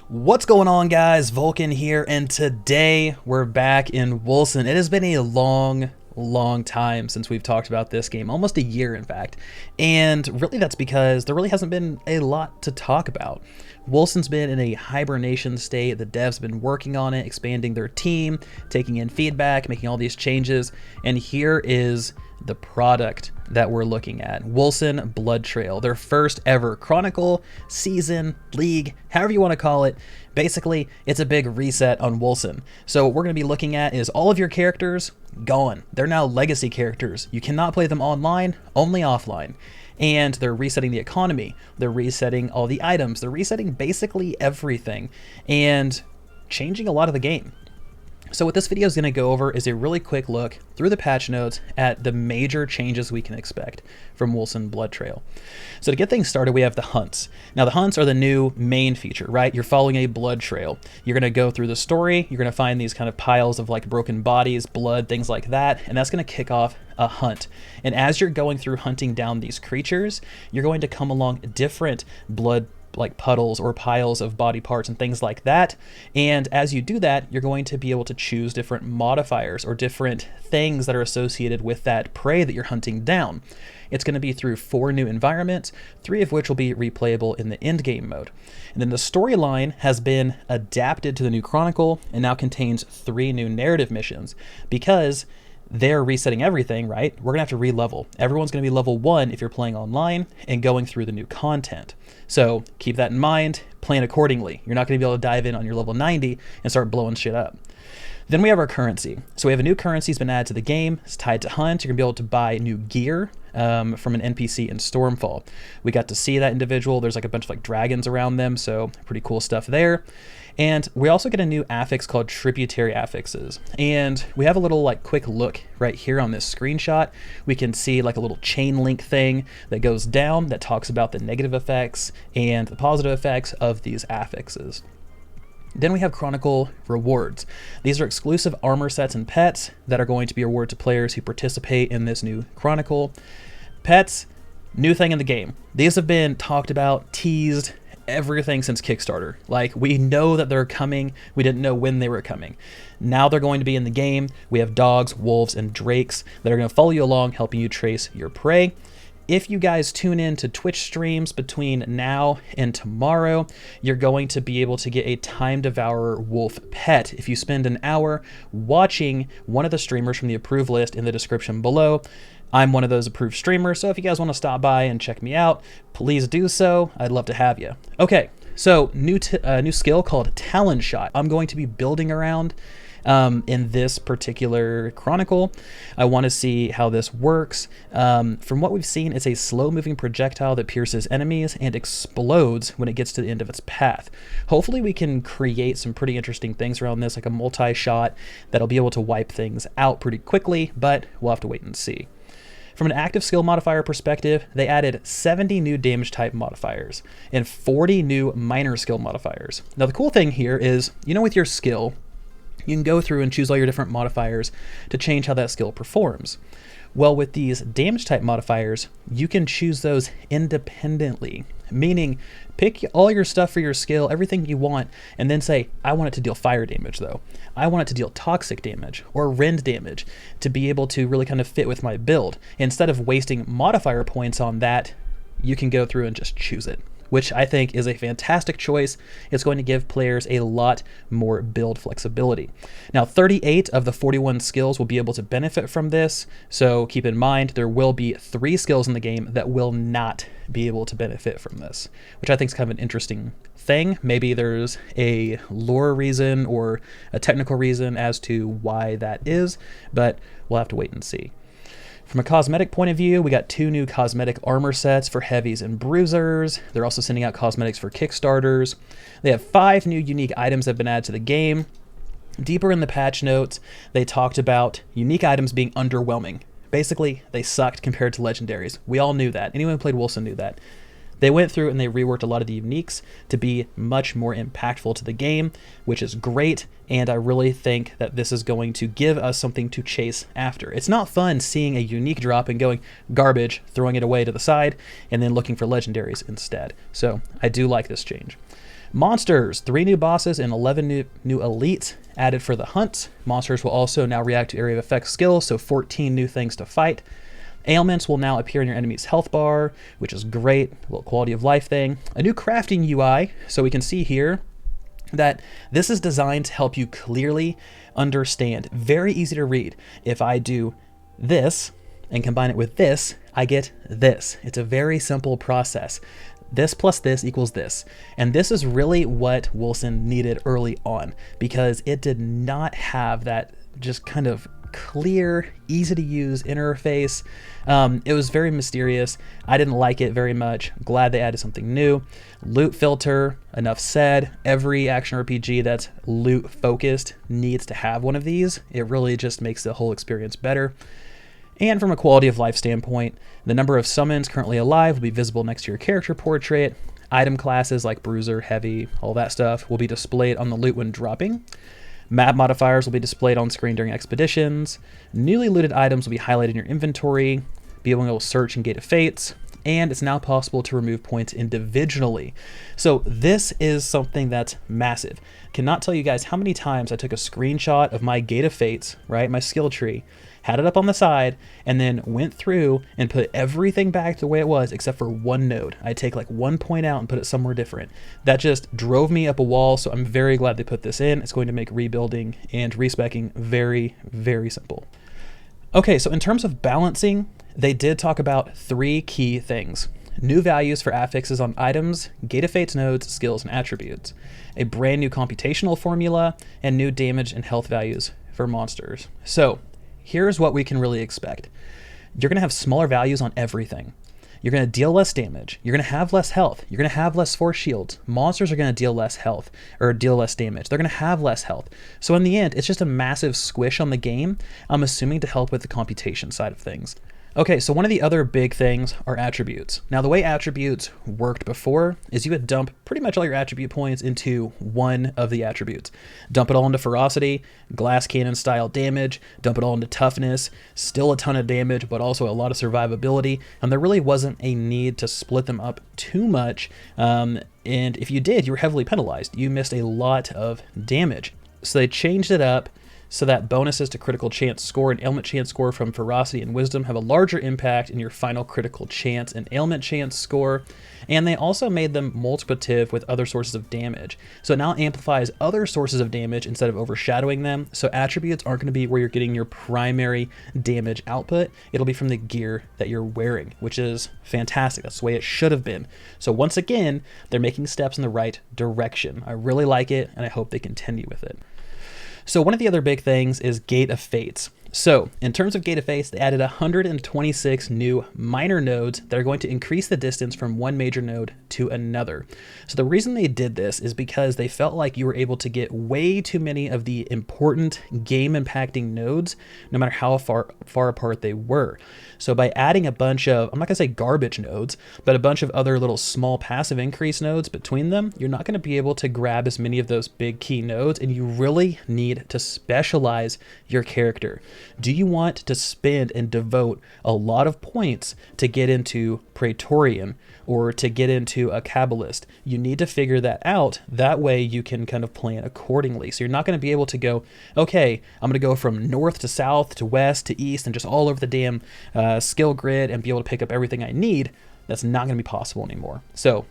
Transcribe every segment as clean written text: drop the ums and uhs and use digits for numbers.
What's going on, guys? Vulkan here, and today we're back in Wolcen. It has been a long time since we've talked about this game, almost a year in fact, and really that's because there really hasn't been a lot to talk about. Wolcen's been in a hibernation state. The devs have been working on it, expanding their team, taking in feedback, making all these changes, and here is the product that we're looking at. Wolcen Bloodtrail, their first ever Chronicle, season, league, however you want to call it. Basically, it's a big reset on Wolcen. So what we're going to be looking at is all of your characters gone. They're now legacy characters. You cannot play them online, only offline. And they're resetting the economy. They're resetting all the items. They're resetting basically everything and changing a lot of the game. So what this video is going to go over is a really quick look through the patch notes at the major changes we can expect from Wolcen Bloodtrail. So to get things started, we have the hunts. Now the hunts are the new main feature, right? You're following a blood trail. You're going to go through the story. You're going to find these kind of piles of like broken bodies, blood, things like that, and that's going to kick off a hunt. And as you're going through hunting down these creatures, you're going to come along different blood like puddles or piles of body parts and things like that. And as you do that, you're going to be able to choose different modifiers or different things that are associated with that prey that you're hunting down. It's going to be through 4 new environments, 3 of which will be replayable in the end game mode. And then the storyline has been adapted to the new Chronicle and now contains 3 new narrative missions because they're resetting everything, right? We're gonna have to re-level. Everyone's gonna be level 1 if you're playing online and going through the new content. So keep that in mind, plan accordingly. You're not gonna be able to dive in on your level 90 and start blowing shit up. Then we have our currency. So we have a new currency that's been added to the game. It's tied to hunt. You're gonna be able to buy new gear from an NPC in Stormfall. We got to see that individual. There's like a bunch of like dragons around them, so pretty cool stuff there. And we also get a new affix called tributary affixes. And we have a little like quick look right here on this screenshot. We can see like a little chain link thing that goes down that talks about the negative effects and the positive effects of these affixes. Then we have Chronicle Rewards. These are exclusive armor sets and pets that are going to be awarded to players who participate in this new Chronicle. Pets, new thing in the game. These have been talked about, teased, everything since Kickstarter. Like, we know that they're coming. We didn't know when they were coming. Now they're going to be in the game. We have dogs, wolves, and drakes that are going to follow you along, helping you trace your prey. If you guys tune in to Twitch streams between now and tomorrow, you're going to be able to get a Time Devourer Wolf Pet if you spend an hour watching one of the streamers from the approved list in the description below. I'm one of those approved streamers, so if you guys want to stop by and check me out, please do so. I'd love to have you. Okay, so new skill called Talon Shot. I'm going to be building around in this particular Chronicle. I want to see how this works. From what we've seen, it's a slow-moving projectile that pierces enemies and explodes when it gets to the end of its path. Hopefully we can create some pretty interesting things around this, like a multi-shot that'll be able to wipe things out pretty quickly, but we'll have to wait and see. From an active skill modifier perspective, they added 70 new damage type modifiers and 40 new minor skill modifiers. Now the cool thing here is, you know, with your skill, you can go through and choose all your different modifiers to change how that skill performs. Well, with these damage type modifiers, you can choose those independently, meaning pick all your stuff for your skill, everything you want, and then say, I want it to deal fire damage though. I want it to deal toxic damage or rend damage to be able to really kind of fit with my build. Instead of wasting modifier points on that, you can go through and just choose it, which I think is a fantastic choice. It's going to give players a lot more build flexibility. Now, 38 of the 41 skills will be able to benefit from this, so keep in mind there will be 3 skills in the game that will not be able to benefit from this, which I think is kind of an interesting thing. Maybe there's a lore reason or a technical reason as to why that is, but we'll have to wait and see. From a cosmetic point of view, we got 2 new cosmetic armor sets for heavies and bruisers. They're also sending out cosmetics for Kickstarters. They have 5 new unique items that have been added to the game. Deeper in the patch notes, they talked about unique items being underwhelming. Basically, they sucked compared to legendaries. We all knew that. Anyone who played Wolcen knew that. They went through and they reworked a lot of the uniques to be much more impactful to the game, which is great, and I really think that this is going to give us something to chase after. It's not fun seeing a unique drop and going garbage, throwing it away to the side, and then looking for legendaries instead. So I do like this change. Monsters, 3 new bosses and 11 new elites added for the hunt. Monsters will also now react to area of effect skills, so 14 new things to fight. Ailments will now appear in your enemy's health bar, which is great, a little quality of life thing. A new crafting UI, so we can see here that this is designed to help you clearly understand. Very easy to read. If I do this and combine it with this, I get this. It's a very simple process. This plus this equals this. And this is really what Wolcen needed early on, because it did not have that just kind of clear, easy to use interface. It was very mysterious. I didn't like it very much. Glad they added something new. Loot filter, enough said. Every action RPG that's loot focused needs to have one of these. It really just makes the whole experience better. And from a quality of life standpoint, the number of summons currently alive will be visible next to your character portrait. Item classes like Bruiser, Heavy, all that stuff will be displayed on the loot when dropping. Map modifiers will be displayed on screen during expeditions. Newly looted items will be highlighted in your inventory, be able to search and Gate of Fates, and it's now possible to remove points individually. So this is something that's massive. Cannot tell you guys how many times I took a screenshot of my Gate of Fates, right, my skill tree, had it up on the side, and then went through and put everything back the way it was except for one node. I'd take like 1 point out and put it somewhere different. That just drove me up a wall, so I'm very glad they put this in. It's going to make rebuilding and respecking very, very simple. Okay, so in terms of balancing, they did talk about 3 key things. New values for affixes on items, Gate of Fates nodes, skills, and attributes. A brand new computational formula, and new damage and health values for monsters. So here's what we can really expect. You're going to have smaller values on everything. You're going to deal less damage. You're going to have less health. You're going to have less force shields. Monsters are going to deal less health or deal less damage. They're going to have less health. So in the end, it's just a massive squish on the game, I'm assuming to help with the computation side of things. Okay, so one of the other big things are attributes. Now, the way attributes worked before is you would dump pretty much all your attribute points into one of the attributes. Dump it all into ferocity, glass cannon style damage, dump it all into toughness, still a ton of damage, but also a lot of survivability. And there really wasn't a need to split them up too much. And if you did, you were heavily penalized. You missed a lot of damage. So they changed it up so that bonuses to critical chance score and ailment chance score from ferocity and wisdom have a larger impact in your final critical chance and ailment chance score. And they also made them multiplicative with other sources of damage. So it now amplifies other sources of damage instead of overshadowing them. So attributes aren't going to be where you're getting your primary damage output. It'll be from the gear that you're wearing, which is fantastic. That's the way it should have been. So once again, they're making steps in the right direction. I really like it, and I hope they continue with it. So one of the other big things is Gate of Fates. So in terms of Gate of Fates, they added 126 new minor nodes that are going to increase the distance from one major node to another. So the reason they did this is because they felt like you were able to get way too many of the important game impacting nodes, no matter how far apart they were. So by adding a bunch of, I'm not gonna say garbage nodes, but a bunch of other little small passive increase nodes between them, you're not gonna be able to grab as many of those big key nodes, and you really need to specialize your character. Do you want to spend and devote a lot of points to get into Praetorian or to get into a Kabbalist? You need to figure that out. That way you can kind of plan accordingly. So you're not going to be able to go, okay, I'm going to go from north to south to west to east and just all over the damn skill grid and be able to pick up everything I need. That's not going to be possible anymore. So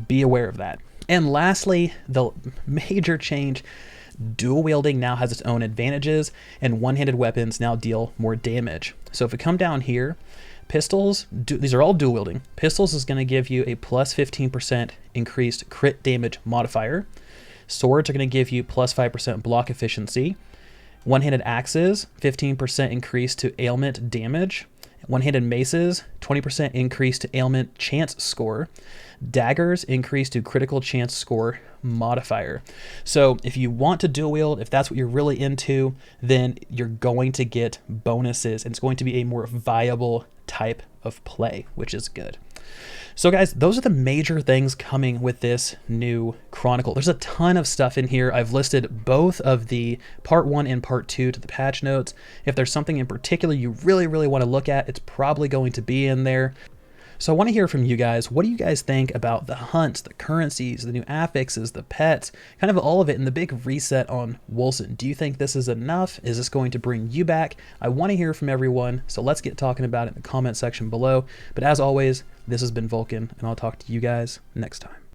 be aware of that. And lastly, the major change, dual wielding now has its own advantages, and one-handed weapons now deal more damage. So if we come down here, pistols, these are all dual wielding. Pistols is going to give you a plus 15% increased crit damage modifier. Swords are going to give you plus 5% block efficiency. One-handed axes, 15% increase to ailment damage. One-handed maces, 20% increase to ailment chance score. Daggers increase to critical chance score modifier. So if you want to dual wield, if that's what you're really into, then you're going to get bonuses, and it's going to be a more viable type of play, which is good. So guys, those are the major things coming with this new Chronicle. There's a ton of stuff in here. I've listed both of the part 1 and part 2 to the patch notes. If there's something in particular you really want to look at, it's probably going to be in there. So I want to hear from you guys. What do you guys think about the hunts, the currencies, the new affixes, the pets, kind of all of it in the big reset on Wolcen? Do you think this is enough? Is this going to bring you back? I want to hear from everyone, so let's get talking about it in the comment section below. But as always, this has been Vulkan, and I'll talk to you guys next time.